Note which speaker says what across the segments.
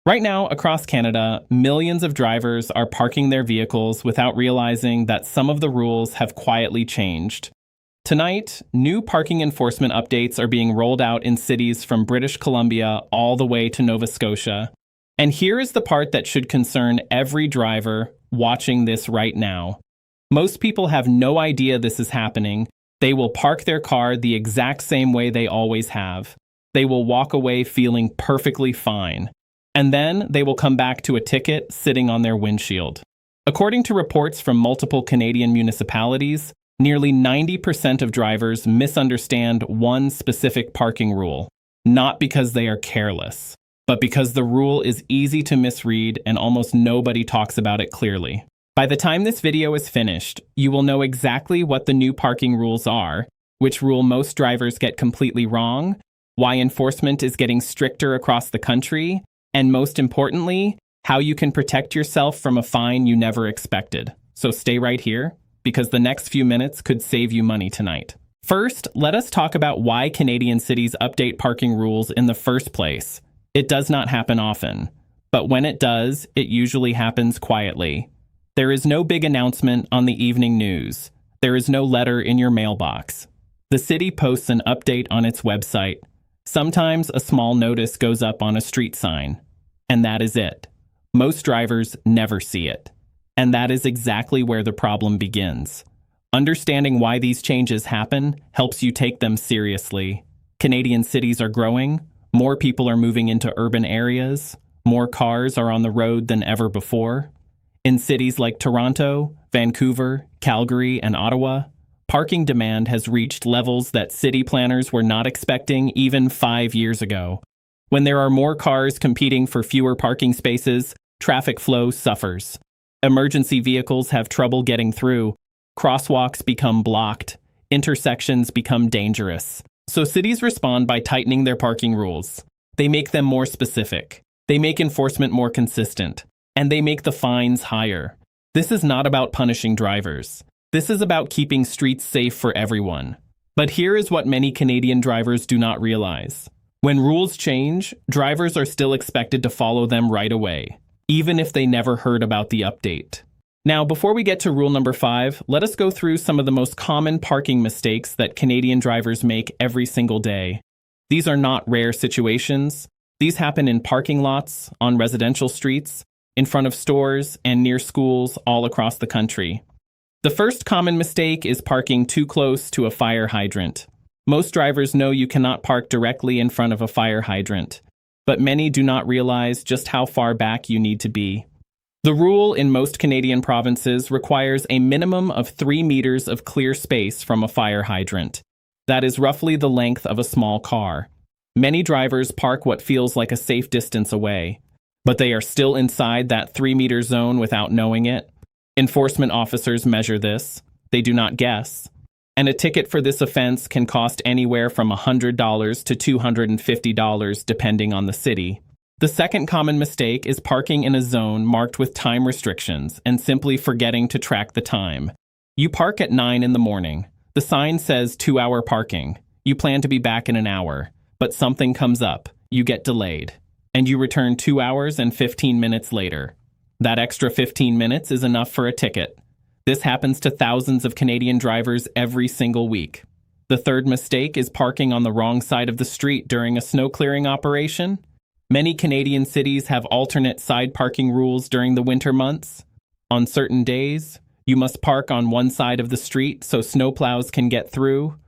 Speaker 1: Right now, across Canada, millions of drivers are parking their vehicles without realizing that some of the rules have quietly changed. Tonight, new parking enforcement updates are being rolled out in cities from British Columbia all the way to Nova Scotia. And here is the part that should concern every driver watching this right now. Most people have no idea this is happening. They will park their car the exact same way they always have. They will walk away feeling perfectly fine. And then they will come back to a ticket sitting on their windshield. According to reports from multiple Canadian municipalities, nearly 90% of drivers misunderstand one specific parking rule, not because they are careless, but because the rule is easy to misread and almost nobody talks about it clearly. By the time this video is finished, you will know exactly what the new parking rules are, which rule most drivers get completely wrong, why enforcement is getting stricter across the country, and most importantly, how you can protect yourself from a fine you never expected. So stay right here, because the next few minutes could save you money tonight. First, let us talk about why Canadian cities update parking rules in the first place. It does not happen often, but when it does, it usually happens quietly. There is no big announcement on the evening news. There is no letter in your mailbox. The city posts an update on its website. Sometimes a small notice goes up on a street sign. And that is it. Most drivers never see it. And that is exactly where the problem begins. Understanding why these changes happen helps you take them seriously. Canadian cities are growing. More people are moving into urban areas. More cars are on the road than ever before. In cities like Toronto, Vancouver, Calgary, and Ottawa, parking demand has reached levels that city planners were not expecting even 5 years ago. When there are more cars competing for fewer parking spaces, traffic flow suffers. Emergency vehicles have trouble getting through. Crosswalks become blocked. Intersections become dangerous. So cities respond by tightening their parking rules. They make them more specific. They make enforcement more consistent. And they make the fines higher. This is not about punishing drivers. This is about keeping streets safe for everyone. But here is what many Canadian drivers do not realize. When rules change, drivers are still expected to follow them right away, even if they never heard about the update. Now, before we get to rule number 5, let us go through some of the most common parking mistakes that Canadian drivers make every single day. These are not rare situations. These happen in parking lots, on residential streets, in front of stores, and near schools all across the country. The first common mistake is parking too close to a fire hydrant. Most drivers know you cannot park directly in front of a fire hydrant, but many do not realize just how far back you need to be. The rule in most Canadian provinces requires a minimum of 3 meters of clear space from a fire hydrant. That is roughly the length of a small car. Many drivers park what feels like a safe distance away, but they are still inside that 3-meter zone without knowing it. Enforcement officers measure this. They do not guess. And a ticket for this offense can cost anywhere from $100 to $250 depending on the city. The second common mistake is parking in a zone marked with time restrictions and simply forgetting to track the time. You park at 9 in the morning. The sign says 2-hour parking. You plan to be back in an hour, but something comes up. You get delayed, and you return 2 hours and 15 minutes later. That extra 15 minutes is enough for a ticket. This happens to thousands of Canadian drivers every single week. The third mistake is parking on the wrong side of the street during a snow clearing operation. Many Canadian cities have alternate side parking rules during the winter months. On certain days, you must park on one side of the street so snowplows can get through.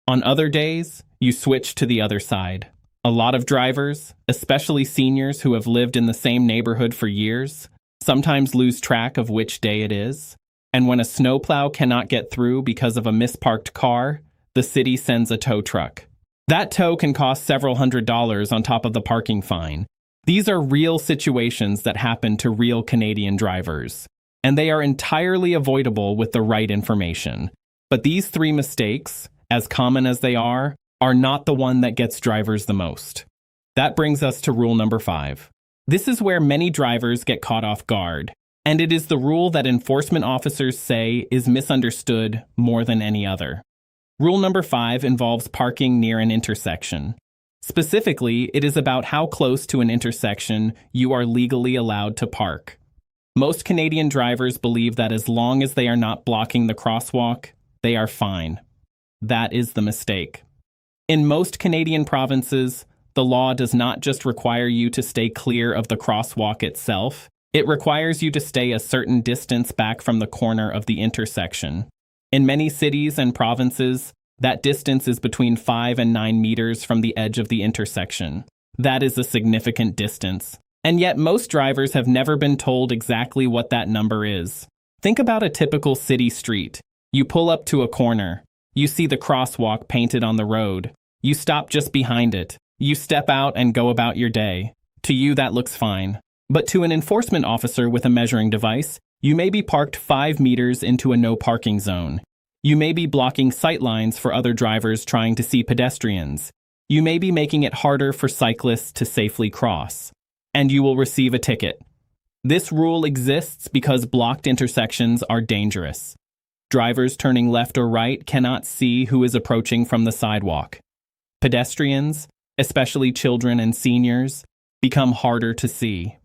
Speaker 1: On other days, you switch to the other side. A lot of drivers, especially seniors who have lived in the same neighborhood for years, sometimes lose track of which day it is. And when a snowplow cannot get through because of a misparked car, the city sends a tow truck. That tow can cost several $100s on top of the parking fine. These are real situations that happen to real Canadian drivers, and they are entirely avoidable with the right information. But these 3 mistakes, as common as they are not the one that gets drivers the most. That brings us to rule number 5. This is where many drivers get caught off guard. And it is the rule that enforcement officers say is misunderstood more than any other. Rule number 5 involves parking near an intersection. Specifically, it is about how close to an intersection you are legally allowed to park. Most Canadian drivers believe that as long as they are not blocking the crosswalk, they are fine. That is the mistake. In most Canadian provinces, the law does not just require you to stay clear of the crosswalk itself, it requires you to stay a certain distance back from the corner of the intersection. In many cities and provinces, that distance is between 5 and 9 meters from the edge of the intersection. That is a significant distance. And yet most drivers have never been told exactly what that number is. Think about a typical city street. You pull up to a corner. You see the crosswalk painted on the road. You stop just behind it. You step out and go about your day. To you, that looks fine. But to an enforcement officer with a measuring device, you may be parked 5 meters into a no parking zone. You may be blocking sight lines for other drivers trying to see pedestrians. You may be making it harder for cyclists to safely cross. And you will receive a ticket. This rule exists because blocked intersections are dangerous. Drivers turning left or right cannot see who is approaching from the sidewalk. Pedestrians, especially children and seniors, become harder to see.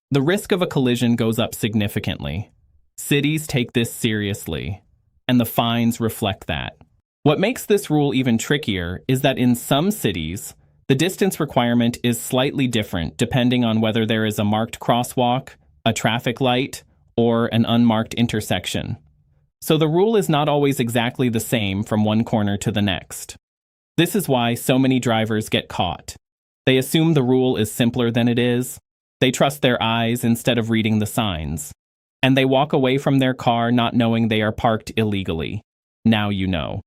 Speaker 1: The risk of a collision goes up significantly. Cities take this seriously, and the fines reflect that. What makes this rule even trickier is that in some cities, the distance requirement is slightly different depending on whether there is a marked crosswalk, a traffic light, or an unmarked intersection. So the rule is not always exactly the same from one corner to the next. This is why so many drivers get caught. They assume the rule is simpler than it is. They trust their eyes instead of reading the signs. And they walk away from their car not knowing they are parked illegally. Now you know.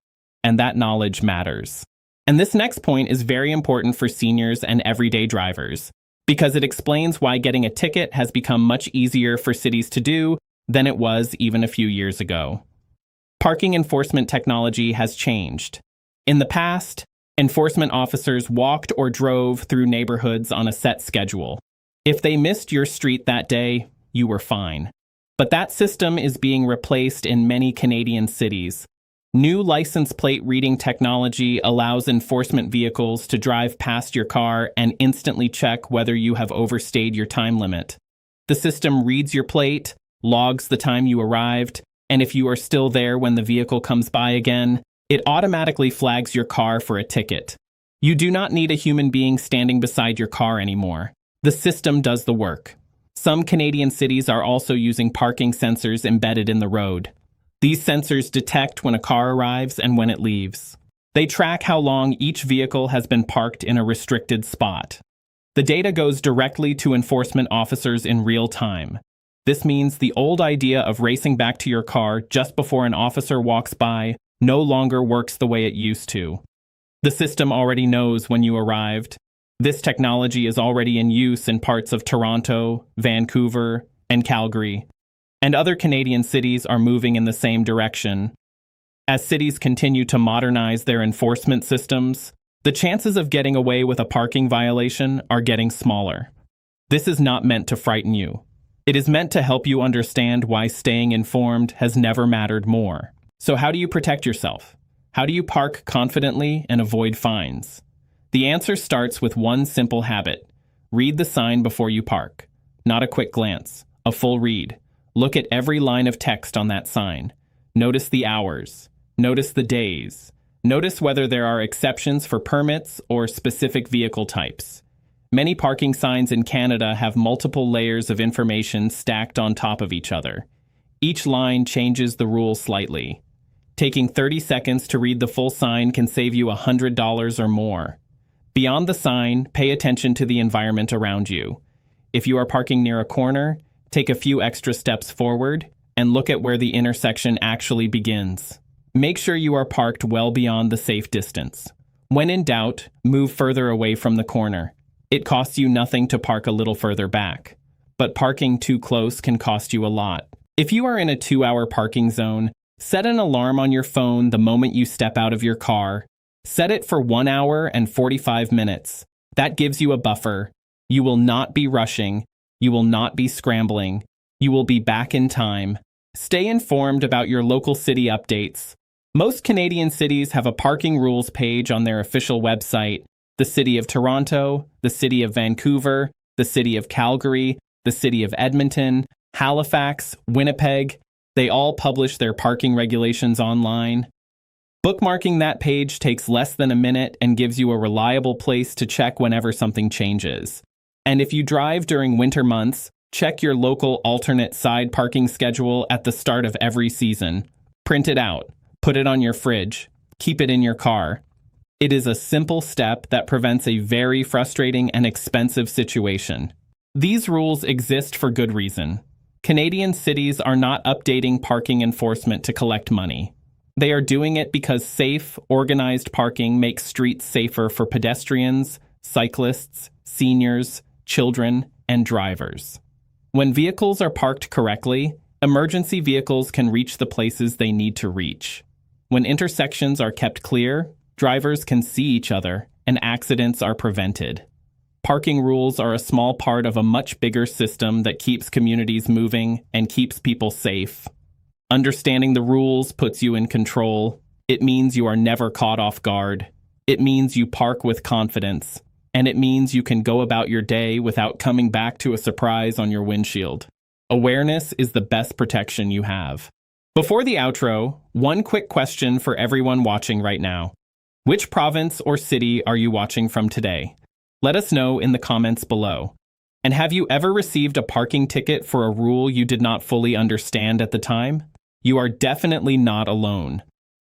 Speaker 1: And that knowledge matters. And this next point is very important for seniors and everyday drivers, because it explains why getting a ticket has become much easier for cities to do than it was even a few years ago. Parking enforcement technology has changed. In the past, enforcement officers walked or drove through neighborhoods on a set schedule. If they missed your street that day, you were fine. But that system is being replaced in many Canadian cities. New license plate reading technology allows enforcement vehicles to drive past your car and instantly check whether you have overstayed your time limit. The system reads your plate, logs the time you arrived, and if you are still there when the vehicle comes by again, it automatically flags your car for a ticket. You do not need a human being standing beside your car anymore. The system does the work. Some Canadian cities are also using parking sensors embedded in the road. These sensors detect when a car arrives and when it leaves. They track how long each vehicle has been parked in a restricted spot. The data goes directly to enforcement officers in real time. This means the old idea of racing back to your car just before an officer walks by no longer works the way it used to. The system already knows when you arrived. This technology is already in use in parts of Toronto, Vancouver, and Calgary. And other Canadian cities are moving in the same direction. As cities continue to modernize their enforcement systems, the chances of getting away with a parking violation are getting smaller. This is not meant to frighten you. It is meant to help you understand why staying informed has never mattered more. So how do you protect yourself? How do you park confidently and avoid fines? The answer starts with one simple habit. Read the sign before you park. Not a quick glance, a full read. Look at every line of text on that sign. Notice the hours. Notice the days. Notice whether there are exceptions for permits or specific vehicle types. Many parking signs in Canada have multiple layers of information stacked on top of each other. Each line changes the rule slightly. Taking 30 seconds to read the full sign can save you $100 or more. Beyond the sign, pay attention to the environment around you. If you are parking near a corner, take a few extra steps forward and look at where the intersection actually begins. Make sure you are parked well beyond the safe distance. When in doubt, move further away from the corner. It costs you nothing to park a little further back, but parking too close can cost you a lot. If you are in a 2-hour parking zone, set an alarm on your phone the moment you step out of your car. Set it for 1 hour and 45 minutes. That gives you a buffer. You will not be rushing. You will not be scrambling. You will be back in time. Stay informed about your local city updates. Most Canadian cities have a parking rules page on their official website. the city of Toronto, the city of Vancouver, the city of Calgary, the city of Edmonton, Halifax, Winnipeg. They all publish their parking regulations online. Bookmarking that page takes less than a minute and gives you a reliable place to check whenever something changes. And if you drive during winter months, check your local alternate side parking schedule at the start of every season. Print it out, put it on your fridge, keep it in your car. It is a simple step that prevents a very frustrating and expensive situation. These rules exist for good reason. Canadian cities are not updating parking enforcement to collect money. They are doing it because safe, organized parking makes streets safer for pedestrians, cyclists, seniors, children, and drivers. When vehicles are parked correctly, emergency vehicles can reach the places they need to reach. When intersections are kept clear, drivers can see each other, and accidents are prevented. Parking rules are a small part of a much bigger system that keeps communities moving and keeps people safe. Understanding the rules puts you in control. It means you are never caught off guard. It means you park with confidence. And it means you can go about your day without coming back to a surprise on your windshield. Awareness is the best protection you have. Before the outro, one quick question for everyone watching right now. Which province or city are you watching from today? Let us know in the comments below. And have you ever received a parking ticket for a rule you did not fully understand at the time? You are definitely not alone.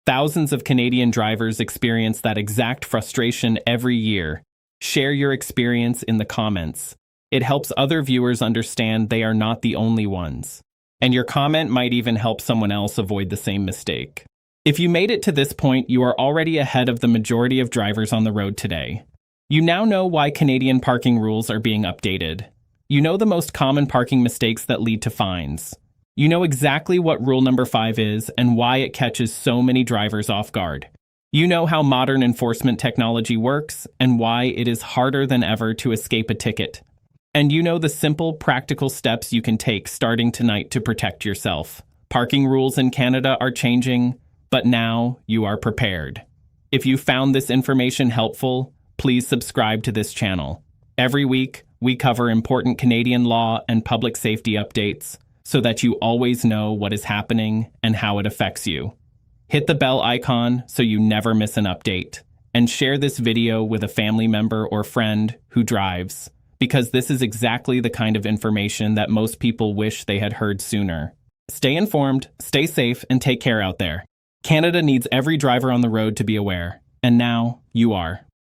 Speaker 1: Thousands of Canadian drivers experience that exact frustration every year. Share your experience in the comments. It helps other viewers understand they are not the only ones. And your comment might even help someone else avoid the same mistake. If you made it to this point, you are already ahead of the majority of drivers on the road today. You now know why Canadian parking rules are being updated. You know the most common parking mistakes that lead to fines. You know exactly what rule number 5 is and why it catches so many drivers off guard. You know how modern enforcement technology works and why it is harder than ever to escape a ticket. And you know the simple, practical steps you can take starting tonight to protect yourself. Parking rules in Canada are changing, but now you are prepared. If you found this information helpful, please subscribe to this channel. Every week, we cover important Canadian law and public safety updates so that you always know what is happening and how it affects you. Hit the bell icon so you never miss an update, and share this video with a family member or friend who drives, because this is exactly the kind of information that most people wish they had heard sooner. Stay informed, stay safe, and take care out there. Canada needs every driver on the road to be aware, and now you are.